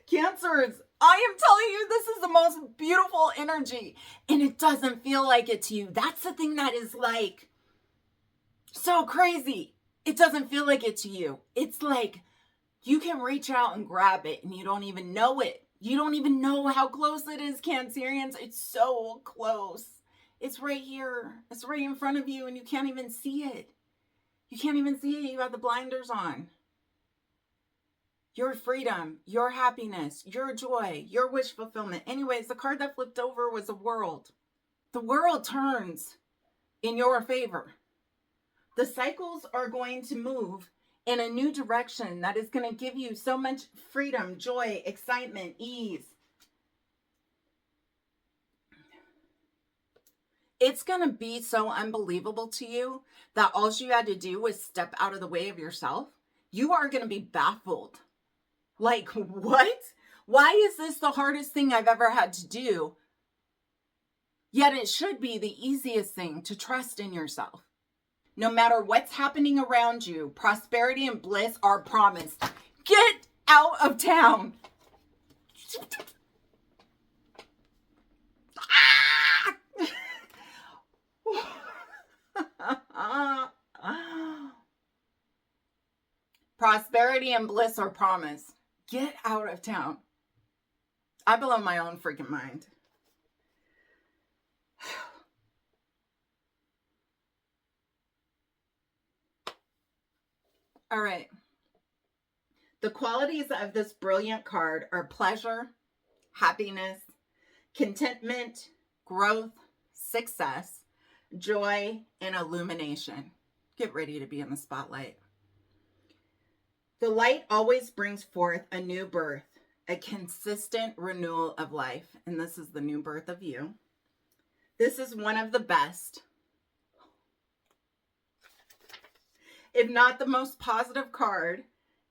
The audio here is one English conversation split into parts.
Cancers, I am telling you, this is the most beautiful energy, and it doesn't feel like it to you. That's the thing that is like so crazy. It doesn't feel like it to you. It's like you can reach out and grab it and you don't even know it. You don't even know how close it is, Cancerians. It's so close. It's right here. It's right in front of you and you can't even see it. You can't even see it. You have the blinders on. Your freedom, your happiness, your joy, your wish fulfillment. Anyways, the card that flipped over was the world. The world turns in your favor. The cycles are going to move in a new direction that is going to give you so much freedom, joy, excitement, ease. It's going to be so unbelievable to you that all you had to do was step out of the way of yourself. You are going to be baffled. Like, what? Why is this the hardest thing I've ever had to do? Yet it should be the easiest thing to trust in yourself. No matter what's happening around you, prosperity and bliss are promised. Get out of town. Prosperity and bliss are promised. Get out of town. I blow my own freaking mind. All right. The qualities of this brilliant card are pleasure, happiness, contentment, growth, success, joy, and illumination. Get ready to be in the spotlight. The light always brings forth a new birth, a consistent renewal of life. And this is the new birth of you. This is one of the best, if not the most positive card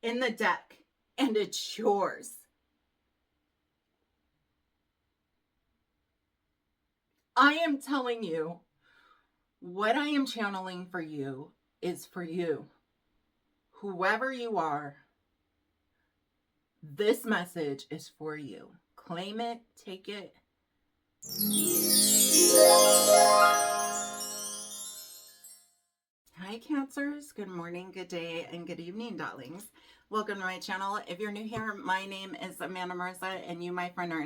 in the deck, and it's yours. I am telling you, what I am channeling for you is for you. Whoever you are, this message is for you. Claim it, take it. Hi, Cancers. Good morning, good day, and good evening, darlings. Welcome to my channel. If you're new here, my name is Amanda Marissa, and you, my friend, are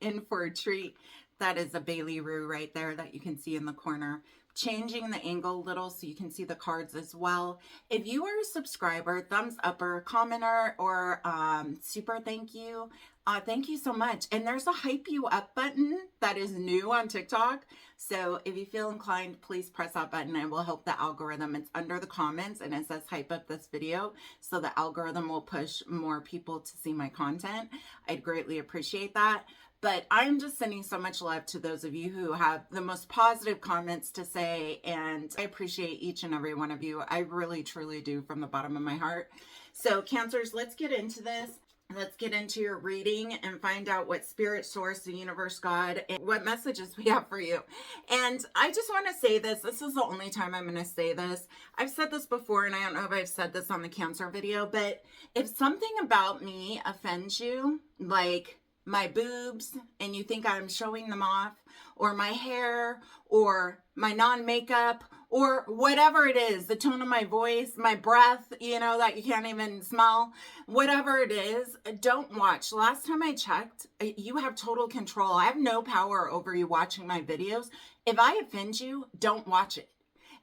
in for a treat. That is a Bailey Rue right there that you can see in the corner. Changing the angle a little so you can see the cards as well. If you are a subscriber, thumbs up or commenter or super thank you. Thank you so much. And there's a hype you up button that is new on TikTok. So if you feel inclined, please press that button. It will help the algorithm. It's under the comments and it says hype up this video. So the algorithm will push more people to see my content. I'd greatly appreciate that. But I'm just sending so much love to those of you who have the most positive comments to say, and I appreciate each and every one of you. I really, truly do from the bottom of my heart. So Cancers, let's get into this. Let's get into your reading and find out what spirit, source, the universe, God, and what messages we have for you. And I just want to say this. This is the only time I'm going to say this. I've said this before, and I don't know if I've said this on the Cancer video, but if something about me offends you, like my boobs, and you think I'm showing them off, or my hair, or my non-makeup, or whatever it is, the tone of my voice, my breath, you know, that you can't even smell, whatever it is, don't watch. Last time I checked, you have total control. I have no power over you watching my videos. If I offend you, don't watch it.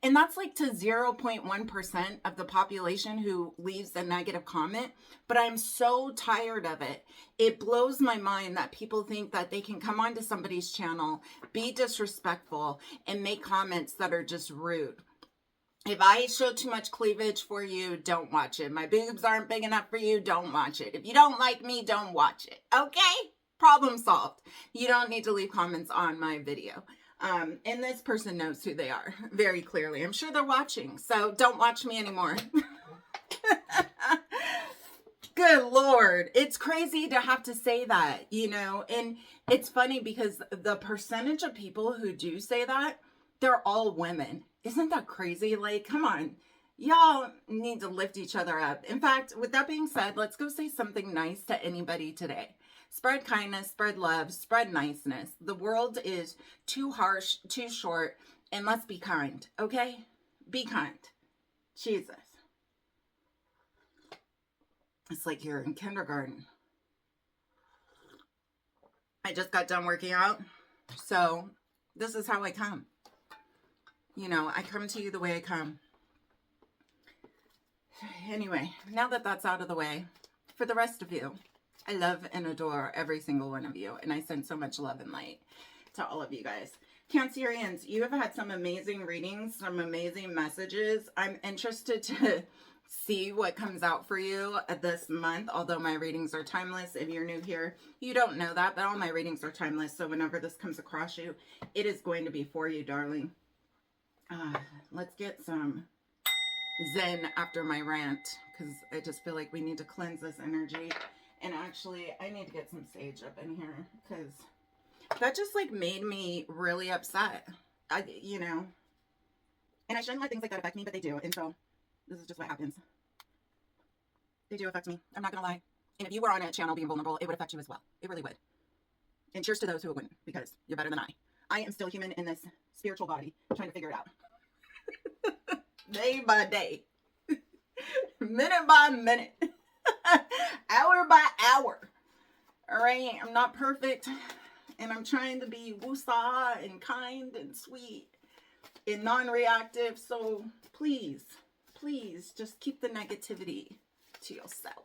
And that's like to 0.1% of the population who leaves a negative comment. But I'm so tired of it. It blows my mind that people think that they can come onto somebody's channel, be disrespectful, and make comments that are just rude. If I show too much cleavage for you, don't watch it. My boobs aren't big enough for you, don't watch it. If you don't like me, don't watch it. Okay? Problem solved. You don't need to leave comments on my video. And this person knows who they are very clearly. I'm sure they're watching, so don't watch me anymore. Good Lord. It's crazy to have to say that, you know, and it's funny because the percentage of people who do say that, they're all women. Isn't that crazy? Like, come on. Y'all need to lift each other up. In fact, with that being said, let's go say something nice to anybody today. Spread kindness, spread love, spread niceness. The world is too harsh, too short, and let's be kind, okay? Be kind. Jesus. It's like you're in kindergarten. I just got done working out, so this is how I come. You know, I come to you the way I come. Anyway, now that that's out of the way, for the rest of you, I love and adore every single one of you, and I send so much love and light to all of you guys. Cancerians, you have had some amazing readings, some amazing messages. I'm interested to see what comes out for you this month, although my readings are timeless. If you're new here, you don't know that, but all my readings are timeless, so whenever this comes across you, it is going to be for you, darling. Let's get some zen after my rant, because I just feel like we need to cleanse this energy. And actually, I need to get some sage up in here, because that just like made me really upset. You know, and I shouldn't let things like that affect me, but they do. And so this is just what happens. They do affect me. I'm not gonna lie. And if you were on a channel being vulnerable, it would affect you as well. It really would. And cheers to those who wouldn't, because you're better than I. I am still human in this spiritual body, trying to figure it out. Day by day, minute by minute, hour by hour. All right, I'm not perfect, and I'm trying to be woosah and kind and sweet and non-reactive. So please, please, just keep the negativity to yourself.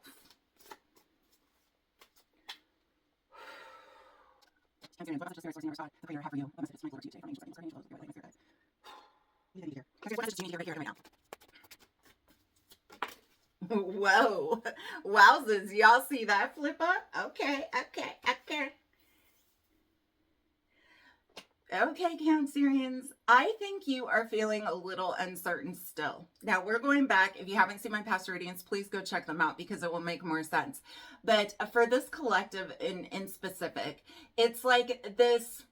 Whoa, wowzers, y'all see that flip up? Okay. Okay, Cancerians, I think you are feeling a little uncertain still. Now, we're going back. If you haven't seen my past readings, please go check them out because it will make more sense. But for this collective in specific, it's like this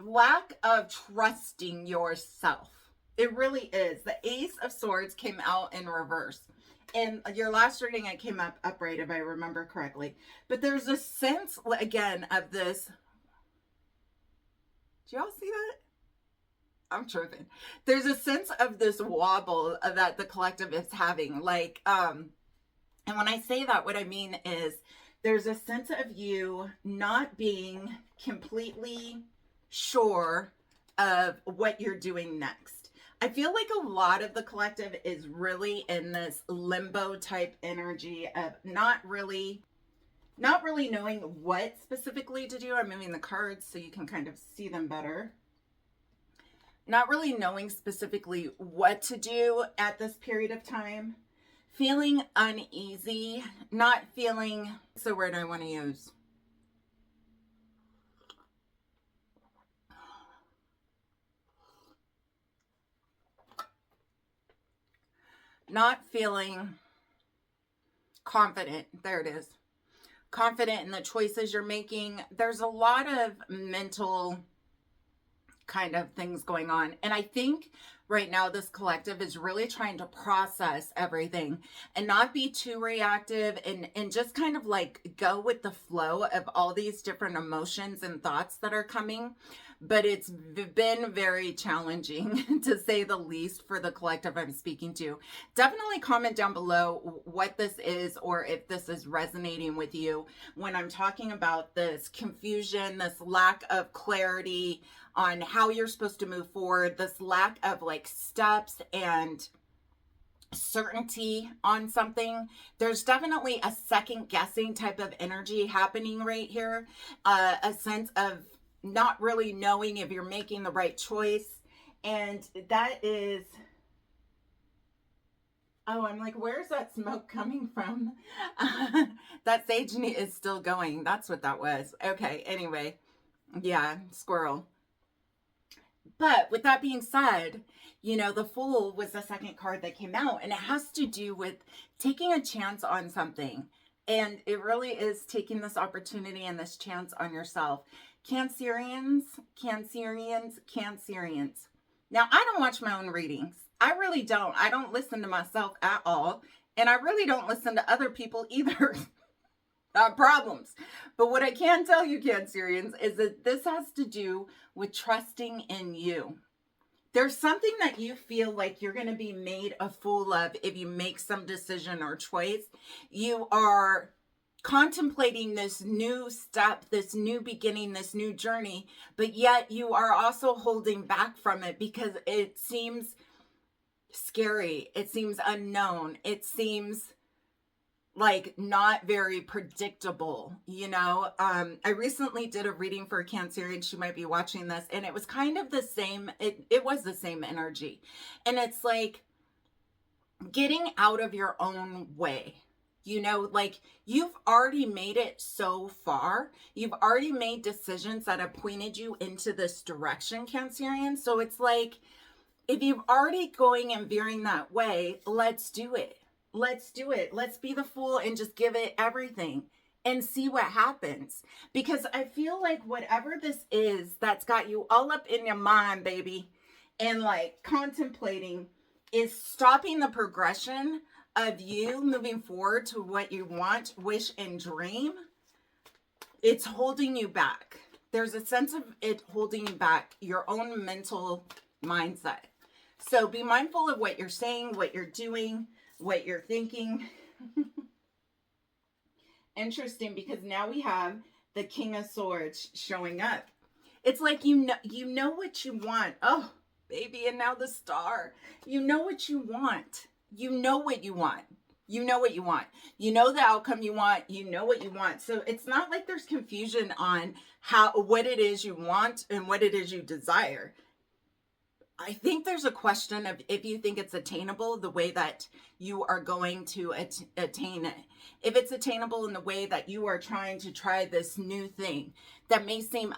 lack of trusting yourself. It really is. The Ace of Swords came out in reverse. In your last reading, it came up upright, if I remember correctly. But there's a sense, again, of this. Do y'all see that? I'm tripping. There's a sense of this wobble that the collective is having. Like, and when I say that, what I mean is there's a sense of you not being completely sure of what you're doing next. I feel like a lot of the collective is really in this limbo type energy of not really knowing what specifically to do. I'm moving the cards so you can kind of see them better. Not really knowing specifically what to do at this period of time. Feeling uneasy, not feeling, what's the word I want to use? Not feeling confident. There it is. Confident in the choices you're making. There's a lot of mental kind of things going on. And I think right now this collective is really trying to process everything and not be too reactive and just kind of like go with the flow of all these different emotions and thoughts that are coming. But it's been very challenging to say the least for the collective I'm speaking to. Definitely comment down below what this is or if this is resonating with you when I'm talking about this confusion, this lack of clarity on how you're supposed to move forward, this lack of like steps and certainty on something. There's definitely a second guessing type of energy happening right here. A sense of not really knowing if you're making the right choice. And that is, oh, I'm like, where's that smoke coming from? That sage is still going. That's what that was. Okay, anyway. Yeah, squirrel. But with that being said, you know, the Fool was the second card that came out, and it has to do with taking a chance on something. And it really is taking this opportunity and this chance on yourself. Cancerians. Now, I don't watch my own readings. I really don't. I don't listen to myself at all. And I really don't listen to other people either. Problems. But what I can tell you, Cancerians, is that this has to do with trusting in you. There's something that you feel like you're going to be made a fool of if you make some decision or choice. You are contemplating this new step, this new beginning, this new journey, but yet you are also holding back from it because it seems scary. It seems unknown. It seems like not very predictable, you know. I recently did a reading for a Cancerian. She might be watching this, and it was kind of the same. It was the same energy, and it's like getting out of your own way. You know, like you've already made it so far. You've already made decisions that have pointed you into this direction, Cancerian. So it's like, if you've already going and veering that way, let's do it. Let's do it. Let's be the fool and just give it everything and see what happens. Because I feel like whatever this is that's got you all up in your mind, baby, and like contemplating, is stopping the progression of you moving forward to what you want, wish, and dream. It's holding you back. There's a sense of it holding you back, your own mental mindset. So be mindful of what you're saying, what you're doing, what you're thinking. Interesting, because now we have the King of Swords showing up. It's like you know what you want. Oh, baby, and now the Star. You know what you want. You know what you want. You know what you want. You know the outcome you want. You know what you want. So it's not like there's confusion on what it is you want and what it is you desire. I think there's a question of if you think it's attainable, the way that you are going to attain it. If it's attainable in the way that you are trying to try this new thing that may seem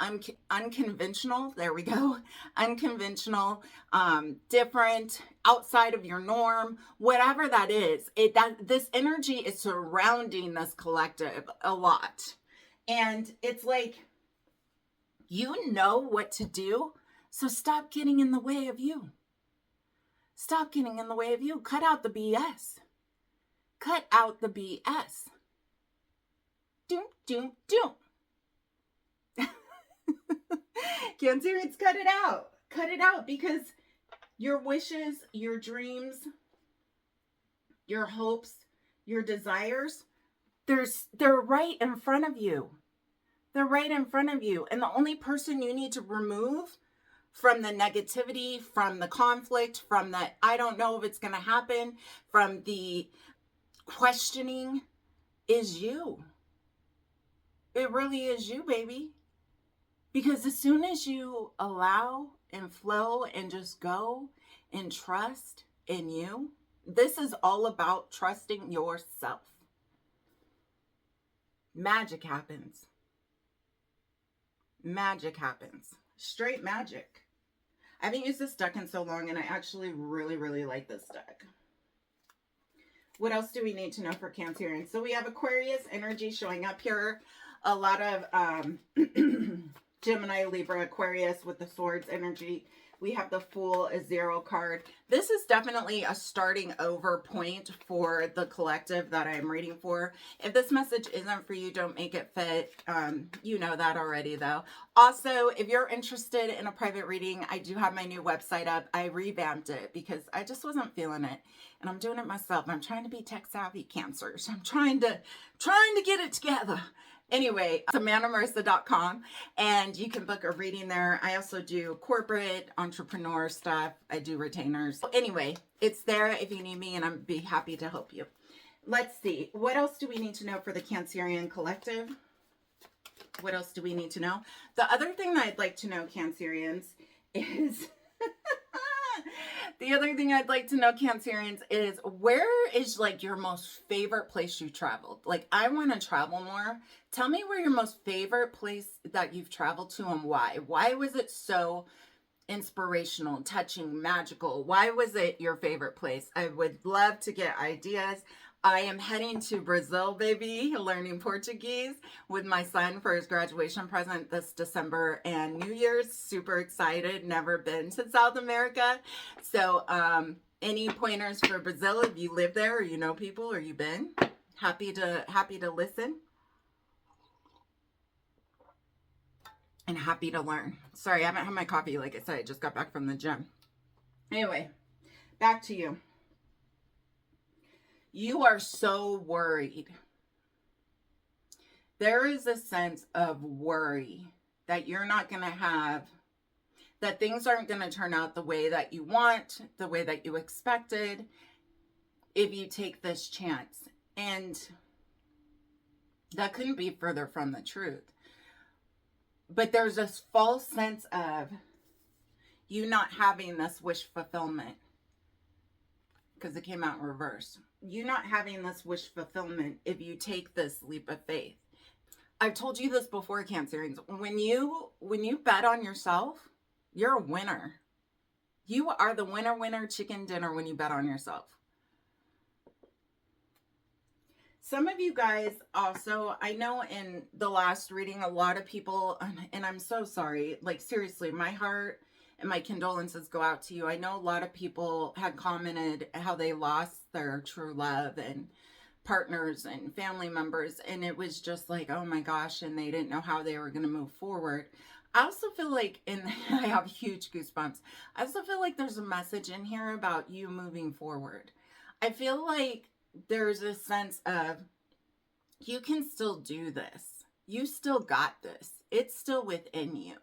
unconventional, there we go, unconventional, different, outside of your norm, whatever that is, this energy is surrounding this collective a lot. And it's like, you know what to do. So stop getting in the way of you. Stop getting in the way of you. Cut out the BS. Cut out the BS. Doom, doom, doom. Cancerians, cut it out. Cut it out, because your wishes, your dreams, your hopes, your desires, they're right in front of you. They're right in front of you. And the only person you need to remove from the negativity, from the conflict, from the I don't know if it's going to happen, from the questioning, is you. It really is you, baby. Because as soon as you allow and flow and just go and trust in you, this is all about trusting yourself. Magic happens. Magic happens. Straight magic. I haven't used this deck in so long, and I actually really, really like this deck. What else do we need to know for Cancerians? So we have Aquarius energy showing up here. A lot of Gemini, Libra, Aquarius with the Swords energy. We have the Fool, a 0 card. This is definitely a starting over point for the collective that I'm reading for. If this message isn't for you, don't make it fit. You know that already, though. Also, if you're interested in a private reading, I do have my new website up. I revamped it because I just wasn't feeling it. And I'm doing it myself. I'm trying to be tech savvy, Cancer. So I'm trying to get it together. Anyway, it's amandamarissa.com, and you can book a reading there. I also do corporate entrepreneur stuff. I do retainers. Anyway, it's there if you need me, and I'd be happy to help you. Let's see. What else do we need to know for the Cancerian collective? What else do we need to know? The other thing that I'd like to know, Cancerians, is... The other thing I'd like to know, Cancerians, is where is like your most favorite place you traveled? Like, I want to travel more. Tell me where your most favorite place that you've traveled to and why. Why was it so inspirational, touching, magical? Why was it your favorite place? I would love to get ideas. I am heading to Brazil, baby, learning Portuguese with my son for his graduation present this December and New Year's. Super excited. Never been to South America. So, Any pointers for Brazil if you live there or you know people or you've been? Happy to listen and happy to learn. Sorry, I haven't had my coffee. Like I said, I just got back from the gym. Anyway, back to you. You are so worried. There is a sense of worry that you're not going to have, that things aren't going to turn out the way that you want, the way that you expected, if you take this chance. And that couldn't be further from the truth. But there's this false sense of you not having this wish fulfillment, because it came out in reverse. You not having this wish fulfillment if you take this leap of faith. I've told you this before, Cancerians. When you bet on yourself, you're a winner. You are the winner chicken dinner when you bet on yourself. Some of you guys also, I know in the last reading, a lot of people, and I'm so sorry, like seriously, my heart and my condolences go out to you. I know a lot of people had commented how they lost their true love and partners and family members, and it was just like, oh my gosh, and they didn't know how they were going to move forward. I also feel like, and I have huge goosebumps, I also feel like there's a message in here about you moving forward. I feel like there's a sense of you can still do this. You still got this. It's still within you.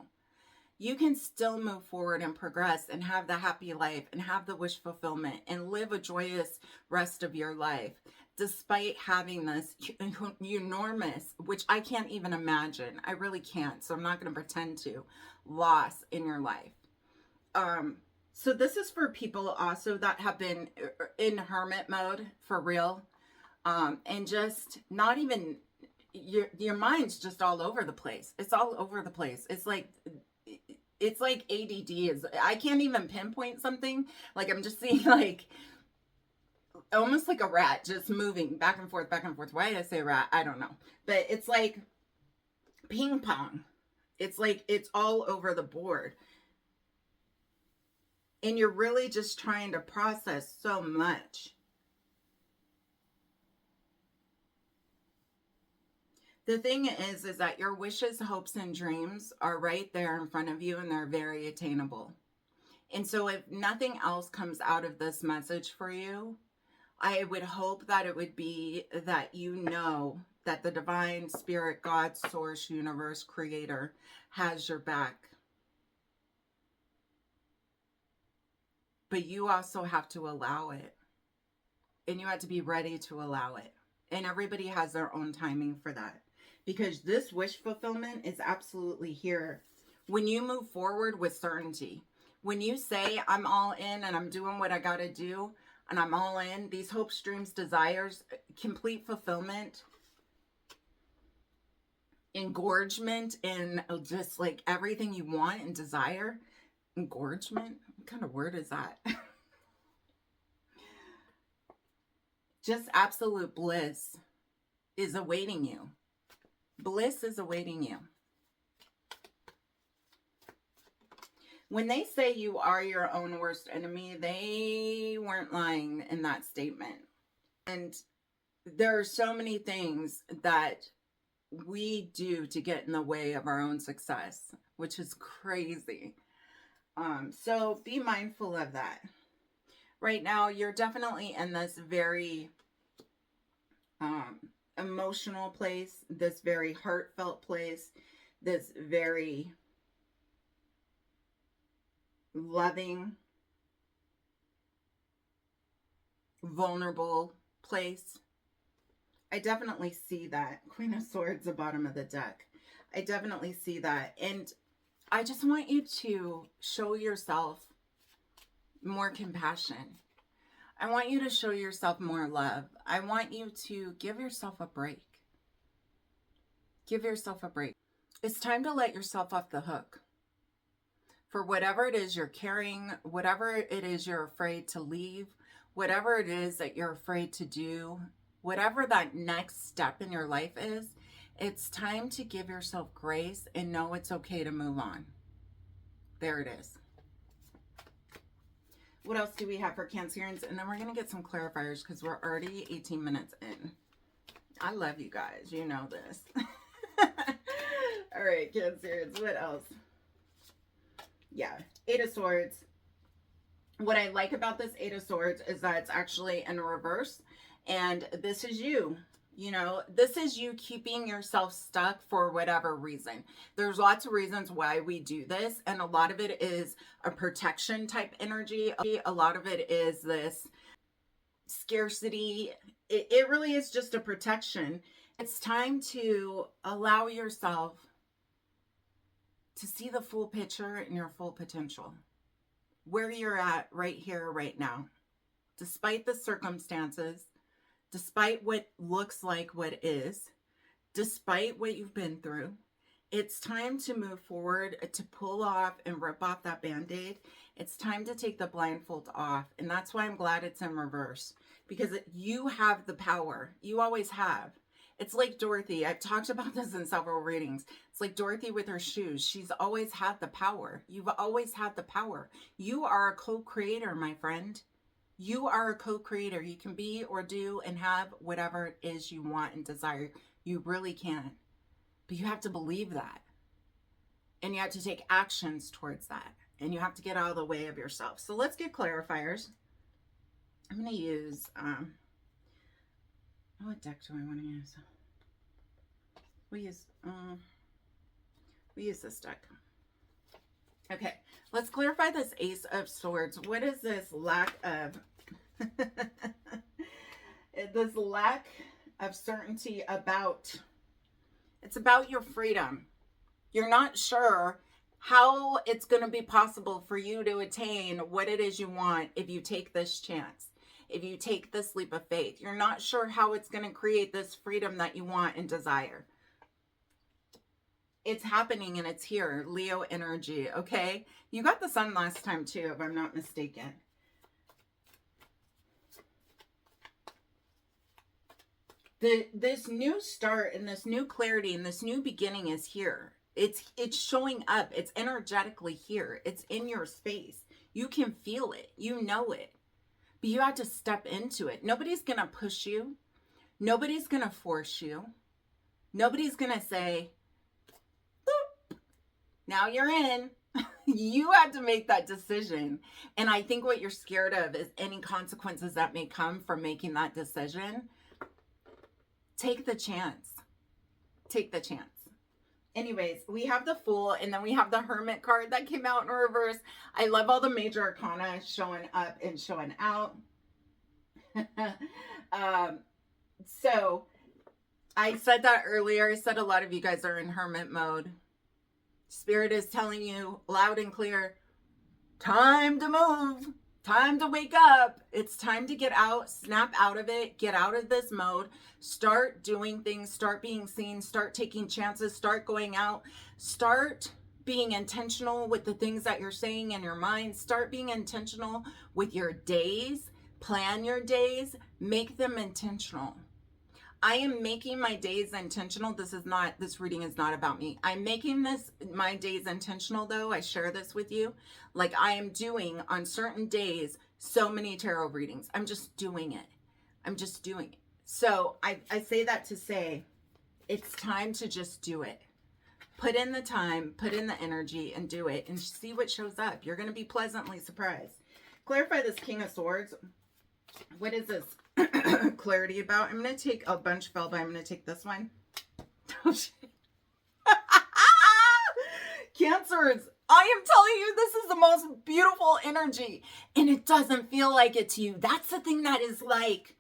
You can still move forward and progress and have the happy life and have the wish fulfillment and live a joyous rest of your life despite having this enormous, which I can't even imagine. I really can't. So I'm not going to pretend to, loss in your life. So this is for people also that have been in hermit mode for real. And just not even, your mind's just all over the place. It's all over the place. It's like ADD is, I can't even pinpoint something. Like I'm just seeing like, almost like a rat just moving back and forth, back and forth. Why did I say rat? I don't know. But it's like ping pong. It's like, it's all over the board. And you're really just trying to process so much. The thing is that your wishes, hopes, and dreams are right there in front of you, and they're very attainable. And so if nothing else comes out of this message for you, I would hope that it would be that you know that the divine spirit, God, source, universe, creator has your back. But you also have to allow it. And you have to be ready to allow it. And everybody has their own timing for that. Because this wish fulfillment is absolutely here. When you move forward with certainty. When you say, I'm all in and I'm doing what I got to do. And I'm all in. These hopes, dreams, desires, complete fulfillment. Engorgement in just like everything you want and desire. Engorgement? What kind of word is that? Just absolute bliss is awaiting you. Bliss is awaiting you. When they say you are your own worst enemy, they weren't lying in that statement. And there are so many things that we do to get in the way of our own success, which is crazy. So be mindful of that. Right now, you're definitely in this very emotional place, this very heartfelt place, this very loving, vulnerable place. I definitely see that. Queen of Swords, the bottom of the deck. I definitely see that. And I just want you to show yourself more compassion. I want you to show yourself more love. I want you to give yourself a break. Give yourself a break. It's time to let yourself off the hook for whatever it is you're carrying, whatever it is you're afraid to leave, whatever it is that you're afraid to do, whatever that next step in your life is. It's time to give yourself grace and know it's okay to move on. There it is. What else do we have for Cancerians? And then we're going to get some clarifiers because we're already 18 minutes in. I love you guys. You know this. All right, Cancerians. What else? Yeah, Eight of Swords. What I like about this Eight of Swords is that it's actually in reverse. And this is you. You know, this is you keeping yourself stuck for whatever reason. There's lots of reasons why we do this. And a lot of it is a protection type energy. A lot of it is this scarcity. It really is just a protection. It's time to allow yourself to see the full picture and your full potential. Where you're at right here, right now. Despite the circumstances, despite what looks like what is, despite what you've been through, it's time to move forward, to pull off and rip off that Band-Aid. It's time to take the blindfold off. And that's why I'm glad it's in reverse. Because you have the power. You always have. It's like Dorothy. I've talked about this in several readings. It's like Dorothy with her shoes. She's always had the power. You've always had the power. You are a co-creator, my friend. You are a co-creator. You can be or do and have whatever it is you want and desire. You really can. But you have to believe that. And you have to take actions towards that. And you have to get out of the way of yourself. So let's get clarifiers. I'm going to use, what deck do I want to use? We use this deck. Okay, let's clarify this Ace of Swords. What is this lack of, this lack of certainty about? It's about your freedom. You're not sure how it's going to be possible for you to attain what it is you want if you take this chance, if you take this leap of faith. You're not sure how it's going to create this freedom that you want and desire. It's happening and it's here. Leo energy, okay? You got the sun last time too, if I'm not mistaken. This new start and this new clarity and this new beginning is here. It's showing up. It's energetically here. It's in your space. You can feel it. You know it. But you have to step into it. Nobody's going to push you. Nobody's going to force you. Nobody's going to say, boop, now you're in. You have to make that decision. And I think what you're scared of is any consequences that may come from making that decision. Take the chance. Take the chance. Anyways, we have the Fool, and then we have the Hermit card that came out in reverse. I love all the major arcana showing up and showing out. So, I said that earlier. I said a lot of you guys are in Hermit mode. Spirit is telling you loud and clear, time to move. Time to wake up. It's time to get out, snap out of it, get out of this mode, start doing things, start being seen, start taking chances, start going out, start being intentional with the things that you're saying in your mind, start being intentional with your days, plan your days, make them intentional. I am making my days intentional. This reading is not about me. I'm making my days intentional though. I share this with you. Like I am doing on certain days, so many tarot readings. I'm just doing it. I'm just doing it. So I say that to say, it's time to just do it. Put in the time, put in the energy and do it and see what shows up. You're going to be pleasantly surprised. Clarify this King of Swords. What is this clarity about? I'm going to take a bunch fell, but I'm going to take this one. Cancers, I am telling you, this is the most beautiful energy and it doesn't feel like it to you. That's the thing that is like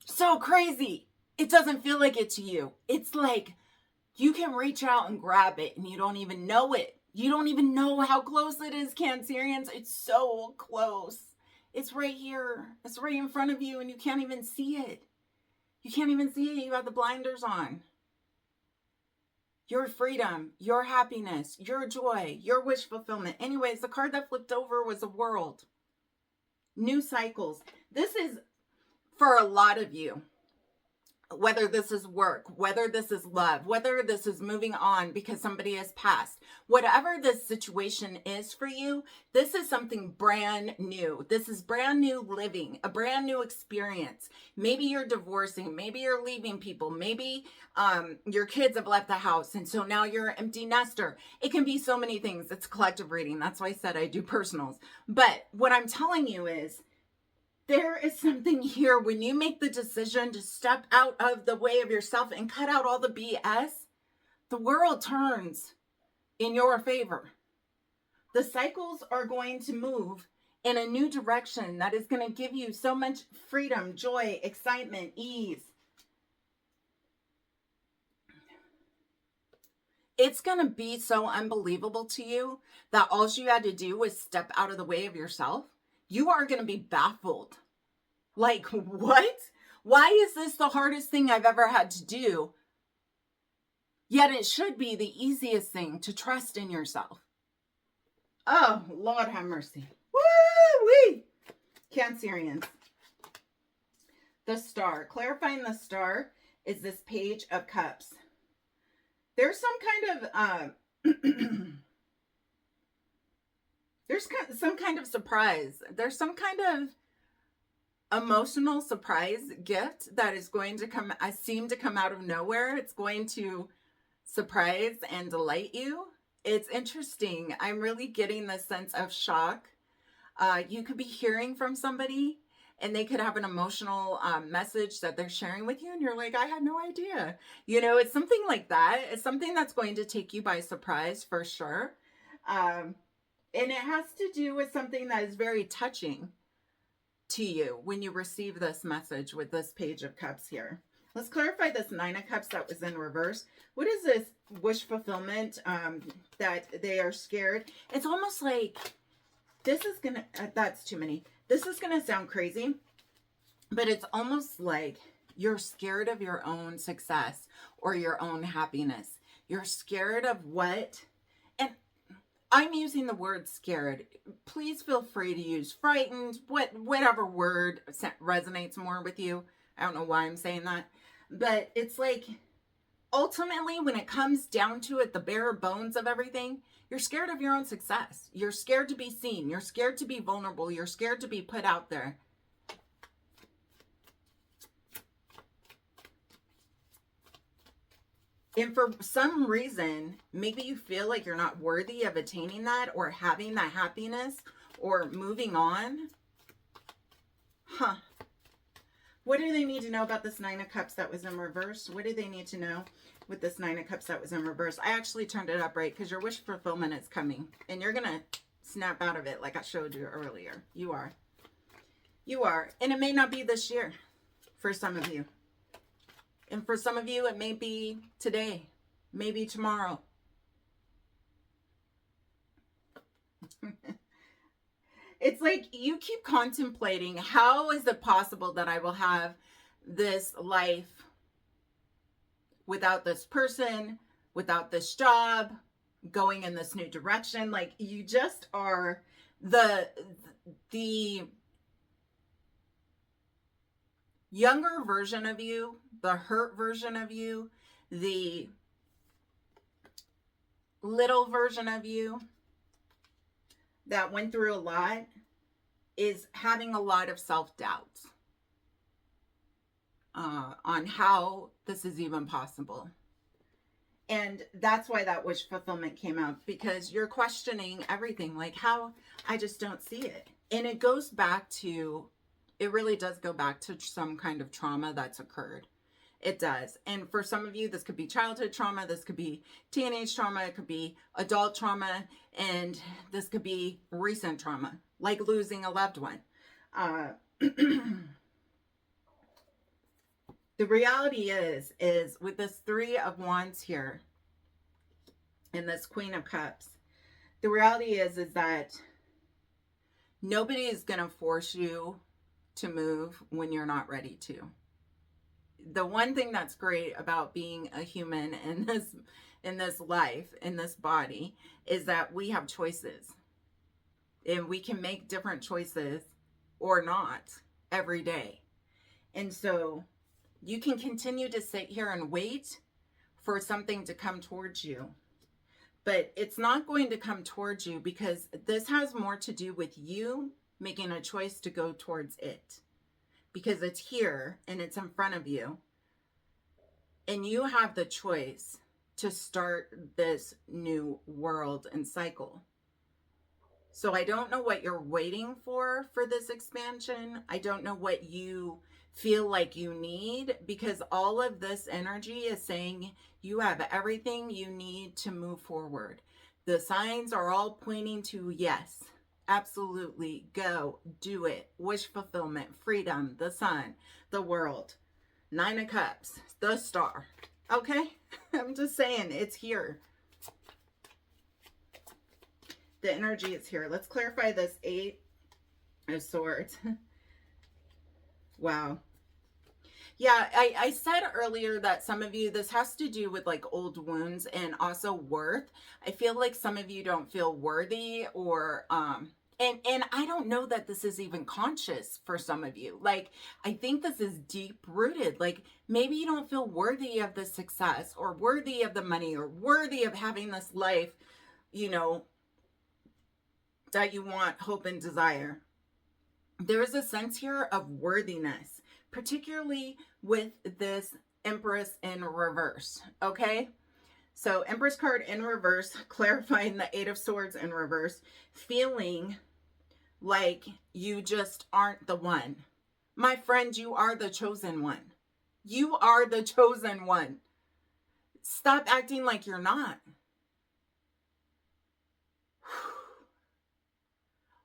so crazy. It doesn't feel like it to you. It's like you can reach out and grab it and you don't even know it. You don't even know how close it is, Cancerians. It's so close. It's right here. It's right in front of you and you can't even see it. You can't even see it. You have the blinders on. Your freedom, your happiness, your joy, your wish fulfillment. Anyways, the card that flipped over was a world. New cycles. This is for a lot of you. whether this is work, whether this is love, whether this is moving on because somebody has passed, whatever this situation is for you, this is something brand new. This is brand new living, a brand new experience. Maybe you're divorcing, maybe you're leaving people, maybe your kids have left the house and so now you're an empty nester. It can be so many things. It's collective reading. That's why I said I do personals. But what I'm telling you is, there is something here when you make the decision to step out of the way of yourself and cut out all the BS, the world turns in your favor. The cycles are going to move in a new direction that is going to give you so much freedom, joy, excitement, ease. It's going to be so unbelievable to you that all you had to do was step out of the way of yourself. You are going to be baffled. Like, what? Why is this the hardest thing I've ever had to do? Yet it should be the easiest thing to trust in yourself. Oh, Lord have mercy. Woo-wee! Cancerians. The star. Clarifying the star is this Page of Cups. There's some kind of there's some kind of surprise. There's some kind of emotional surprise gift that is going to come, I seem to come out of nowhere. It's going to surprise and delight you. It's interesting. I'm really getting this sense of shock. You could be hearing from somebody and they could have an emotional message that they're sharing with you and you're like, I had no idea. You know, it's something like that. It's something that's going to take you by surprise for sure. And it has to do with something that is very touching to you when you receive this message with this Page of Cups here. Let's clarify this Nine of Cups that was in reverse. What is this wish fulfillment that they are scared? It's almost like this is gonna, that's too many. This is gonna sound crazy, but it's almost like you're scared of your own success or your own happiness. You're scared of what, and I'm using the word scared. Please feel free to use frightened, whatever word resonates more with you. I don't know why I'm saying that. But it's like, ultimately, when it comes down to it, the bare bones of everything, you're scared of your own success. You're scared to be seen. You're scared to be vulnerable. You're scared to be put out there. And for some reason, maybe you feel like you're not worthy of attaining that or having that happiness or moving on. Huh. What do they need to know about this Nine of Cups that was in reverse? What do they need to know with this Nine of Cups that was in reverse? I actually turned it up right because your wish fulfillment is coming. And you're going to snap out of it like I showed you earlier. You are. You are. And it may not be this year for some of you. And for some of you, it may be today, maybe tomorrow. It's like you keep contemplating, how is it possible that I will have this life without this person, without this job, going in this new direction? Like, you just are the younger version of you, the hurt version of you, the little version of you that went through a lot is having a lot of self-doubt on how this is even possible. And that's why that wish fulfillment came out, because you're questioning everything, like, how, I just don't see it. And it goes back to, it really does go back to some kind of trauma that's occurred. It does. And for some of you, this could be childhood trauma, this could be teenage trauma, it could be adult trauma, and this could be recent trauma, like losing a loved one. The reality is with this Three of Wands here and this Queen of Cups, the reality is that nobody is going to force you to move when you're not ready to. The one thing that's great about being a human in this life, in this body, is that we have choices. And we can make different choices or not every day. And so You can continue to sit here and wait for something to come towards you, but it's not going to come towards you because this has more to do with you making a choice to go towards it, because it's here and it's in front of you, and you have the choice to start this new world and cycle. So I don't know what you're waiting for this expansion. I don't know what you feel like you need, because all of this energy is saying you have everything you need to move forward. The signs are all pointing to yes, absolutely, go, do it. Wish fulfillment, freedom, the sun, the world, 9 of Cups, the star. Okay? I'm just saying, it's here. The energy is here. Let's clarify this 8 of Swords. Wow. Yeah, I said earlier that some of you, this has to do with like old wounds and also worth. I feel like some of you don't feel worthy, or and I don't know that this is even conscious for some of you. Like, I think this is deep rooted. Like, maybe you don't feel worthy of the success or worthy of the money or worthy of having this life, you know, that you want, hope, and desire. There is a sense here of worthiness, particularly with this Empress in reverse, okay? So Empress card in reverse, clarifying the 8 of Swords in reverse, feeling like you just aren't the one. My friend, you are the chosen one. You are the chosen one. Stop acting like you're not.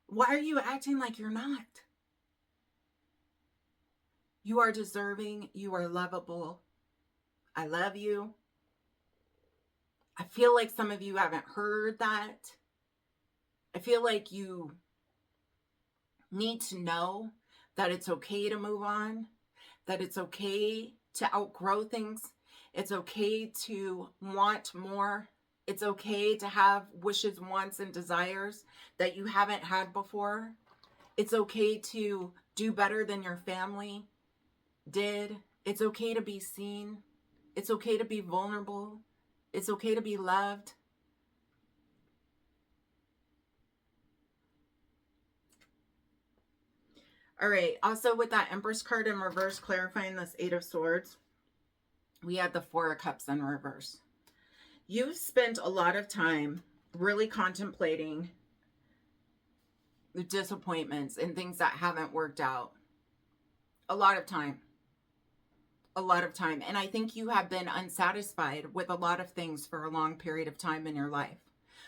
Why are you acting like you're not? You are deserving. You are lovable. I love you. I feel like some of you haven't heard that. I feel like you need to know that it's okay to move on, that it's okay to outgrow things. It's okay to want more. It's okay to have wishes, wants, and desires that you haven't had before. It's okay to do better than your family did. It's okay to be seen. It's okay to be vulnerable. It's okay to be loved. All right. Also, with that Empress card in reverse, clarifying this 8 of Swords, we had the 4 of Cups in reverse. You've spent a lot of time really contemplating the disappointments and things that haven't worked out. A lot of time. A lot of time. And I think you have been unsatisfied with a lot of things for a long period of time in your life.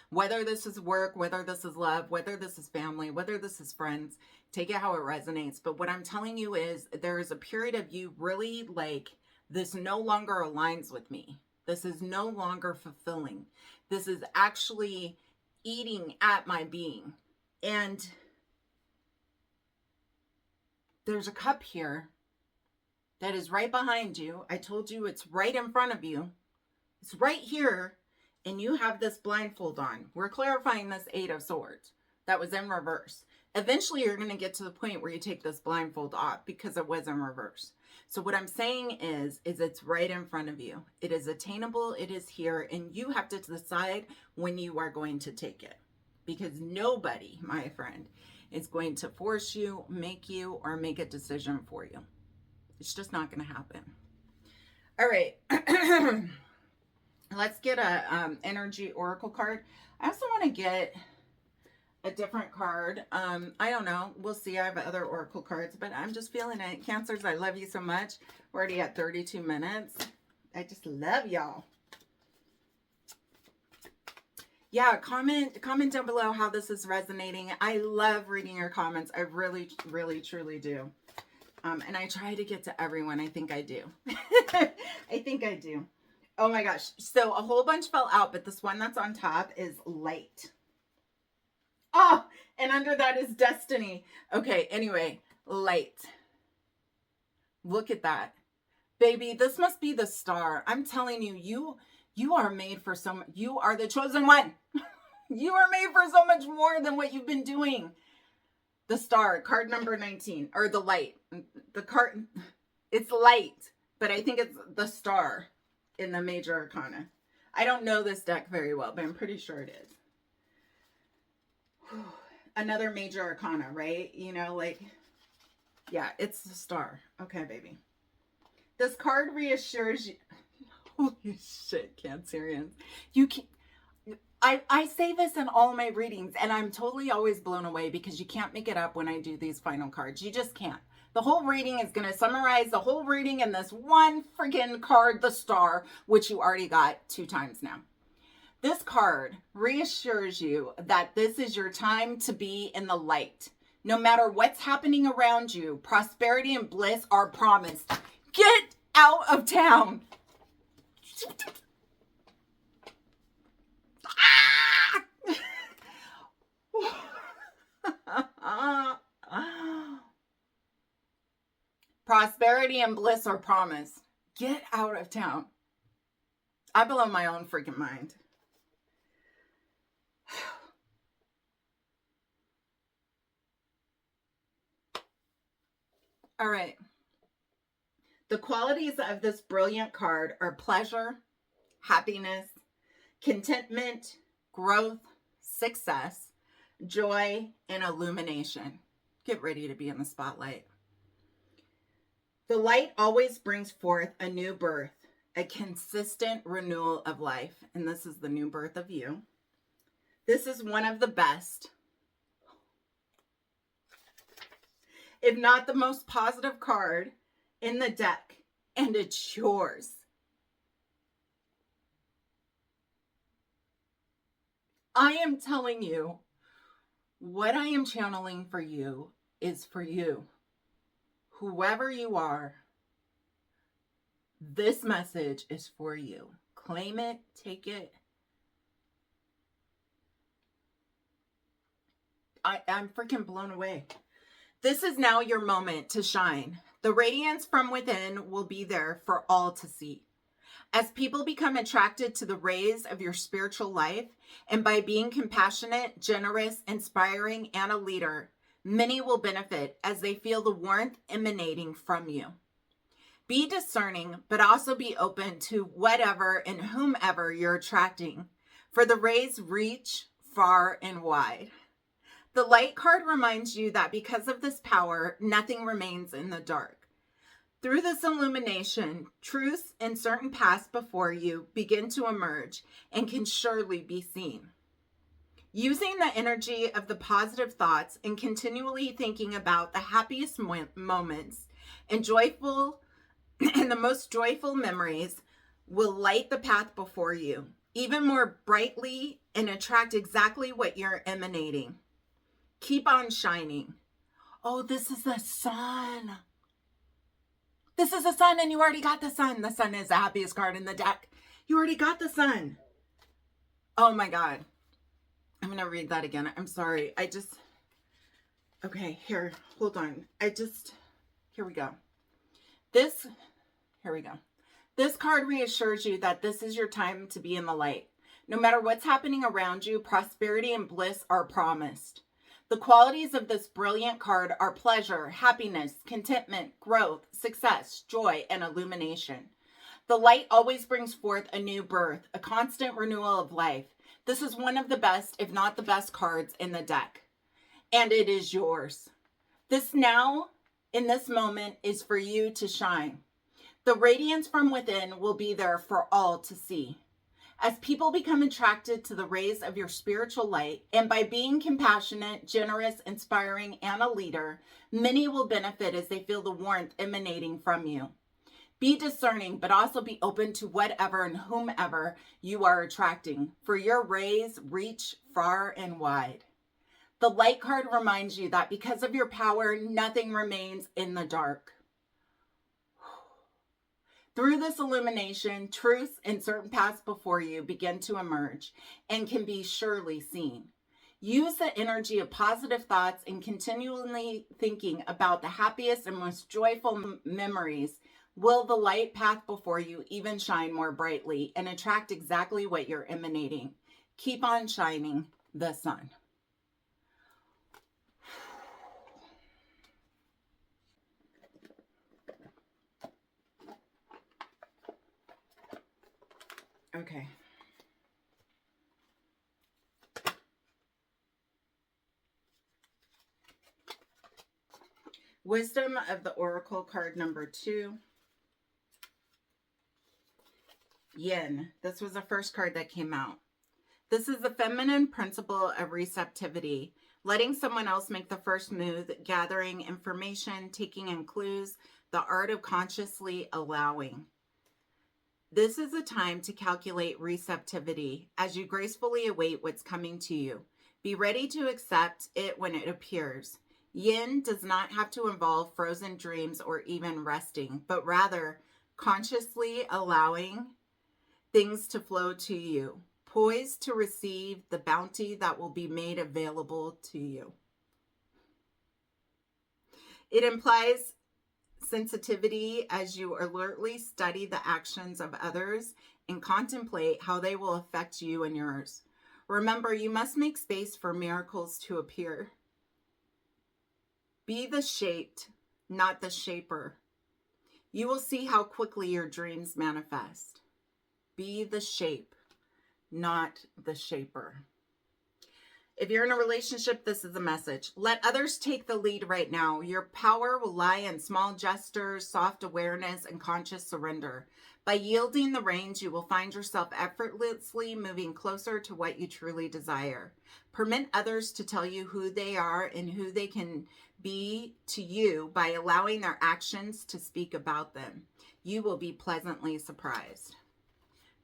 Whether this is work, whether this is love, whether this is family, whether this is friends, take it how it resonates. But what I'm telling you is there is a period of you really like, this no longer aligns with me. This is no longer fulfilling. This is actually eating at my being. And there's a cup here that is right behind you. I told you it's right in front of you. It's right here. And you have this blindfold on. We're clarifying this 8 of Swords that was in reverse. Eventually, you're going to get to the point where you take this blindfold off because it was in reverse. So what I'm saying is it's right in front of you. It is attainable. It is here. And you have to decide when you are going to take it. Because nobody, my friend, is going to force you, make you, or make a decision for you. It's just not going to happen. All right. Let's get a energy oracle card. I also want to get a different card. I don't know. We'll see. I have other oracle cards, but I'm just feeling it. Cancers, I love you so much. We're already at 32 minutes. I just love y'all. Yeah, comment down below how this is resonating. I love reading your comments. I really, really, truly do. And I try to get to everyone. I think I do. I think I do. Oh my gosh. So a whole bunch fell out, but this one that's on top is light. Oh, and under that is destiny. Okay, anyway, light. Look at that. Baby, this must be the star. I'm telling you, you are made for so much. You are the chosen one. You are made for so much more than what you've been doing. The star, card number 19, or the light. The card, it's light. but I think it's the star in the major arcana. I don't know this deck very well, but I'm pretty sure it is. Another major arcana, right? You know, like, yeah, it's the star. Okay, baby. This card reassures you. Holy shit, Cancerians. You can I say this in all my readings, and I'm totally always blown away because you can't make it up when I do these final cards. You just can't. The whole reading is going to summarize the whole reading in this one freaking card, the star, which you already got 2 times now. This card reassures you that this is your time to be in the light. No matter what's happening around you, prosperity and bliss are promised. Get out of town. Prosperity and bliss are promised. Get out of town. I blow my own freaking mind. All right. The qualities of this brilliant card are pleasure, happiness, contentment, growth, success, joy, and illumination. Get ready to be in the spotlight. The light always brings forth a new birth, a consistent renewal of life. And this is the new birth of you. This is one of the best, if not the most positive card in the deck, and it's yours. I am telling you, what I am channeling for you is for you. Whoever you are, this message is for you. Claim it, take it. I'm freaking blown away. This is now your moment to shine. The radiance from within will be there for all to see. As people become attracted to the rays of your spiritual life, and by being compassionate, generous, inspiring, and a leader, many will benefit as they feel the warmth emanating from you. Be discerning, but also be open to whatever and whomever you're attracting, for the rays reach far and wide. The light card reminds you that because of this power, nothing remains in the dark. Through this illumination, truths and certain paths before you begin to emerge and can surely be seen. Using the energy of the positive thoughts and continually thinking about the happiest moments and the most joyful memories will light the path before you even more brightly and attract exactly what you're emanating. Keep on shining. Oh, this is the sun. This is the sun, and you already got the sun. The sun is the happiest card in the deck. You already got the sun. Oh my God. I'm going to read that again. I'm sorry. Okay, here, hold on. Here we go. Here we go. This card reassures you that this is your time to be in the light. No matter what's happening around you, prosperity and bliss are promised. The qualities of this brilliant card are pleasure, happiness, contentment, growth, success, joy, and illumination. The light always brings forth a new birth, a constant renewal of life. This is one of the best, if not the best, cards in the deck. And it is yours. This now, in this moment, is for you to shine. The radiance from within will be there for all to see. As people become attracted to the rays of your spiritual light, and by being compassionate, generous, inspiring, and a leader, many will benefit as they feel the warmth emanating from you. Be discerning, but also be open to whatever and whomever you are attracting, for your rays reach far and wide. The light card reminds you that because of your power, nothing remains in the dark. Through this illumination, truths and certain paths before you begin to emerge and can be surely seen. Use the energy of positive thoughts and continually thinking about the happiest and most joyful memories. Will the light path before you even shine more brightly and attract exactly what you're emanating? Keep on shining the sun. Okay. Wisdom of the Oracle card number 2. Yin. This was the first card that came out. This is the feminine principle of receptivity, letting someone else make the first move, gathering information, taking in clues, the art of consciously allowing. This is a time to calculate receptivity as you gracefully await what's coming to you. Be ready to accept it when it appears. Yin does not have to involve frozen dreams or even resting, but rather consciously allowing things to flow to you, poised to receive the bounty that will be made available to you. It implies sensitivity as you alertly study the actions of others and contemplate how they will affect you and yours. Remember, you must make space for miracles to appear. Be the shaped, not the shaper. You will see how quickly your dreams manifest. Be the shape, not the shaper. If you're in a relationship, this is a message. Let others take the lead right now. Your power will lie in small gestures, soft awareness, and conscious surrender. By yielding the reins, you will find yourself effortlessly moving closer to what you truly desire. Permit others to tell you who they are and who they can be to you by allowing their actions to speak about them. You will be pleasantly surprised.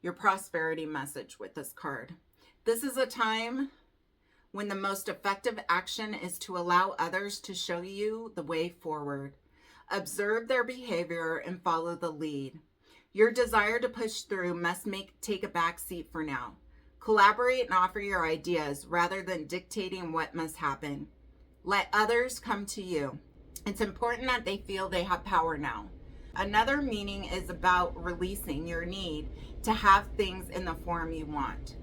Your prosperity message with this card. This is a time when the most effective action is to allow others to show you the way forward. Observe their behavior and follow the lead. Your desire to push through must take a back seat for now. Collaborate and offer your ideas rather than dictating what must happen. Let others come to you. It's important that they feel they have power now. Another meaning is about releasing your need to have things in the form you want.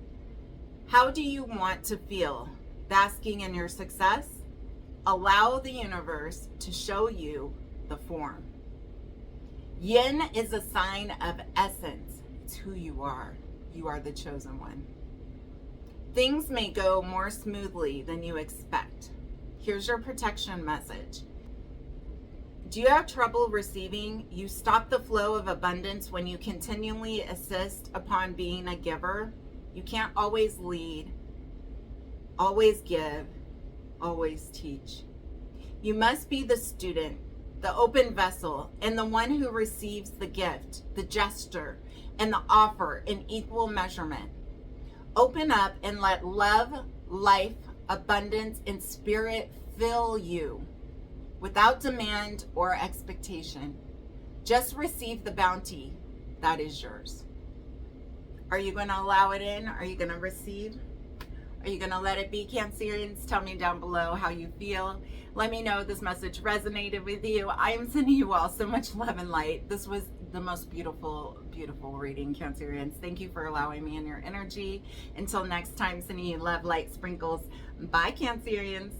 How do you want to feel? Basking in your success? Allow the universe to show you the form. Yin is a sign of essence. It's who you are. You are the chosen one. Things may go more smoothly than you expect. Here's your protection message. Do you have trouble receiving? You stop the flow of abundance when you continually insist upon being a giver. You can't always lead, always give, always teach. You must be the student, the open vessel, and the one who receives the gift, the gesture, and the offer in equal measurement. Open up and let love, life, abundance, and spirit fill you without demand or expectation. Just receive the bounty that is yours. Are you going to allow it in? Are you going to receive? Are you going to let it be, Cancerians? Tell me down below how you feel. Let me know if this message resonated with you. I am sending you all so much love and light. This was the most beautiful, beautiful reading, Cancerians. Thank you for allowing me in your energy. Until next time, sending you love, light, sprinkles. Bye, Cancerians.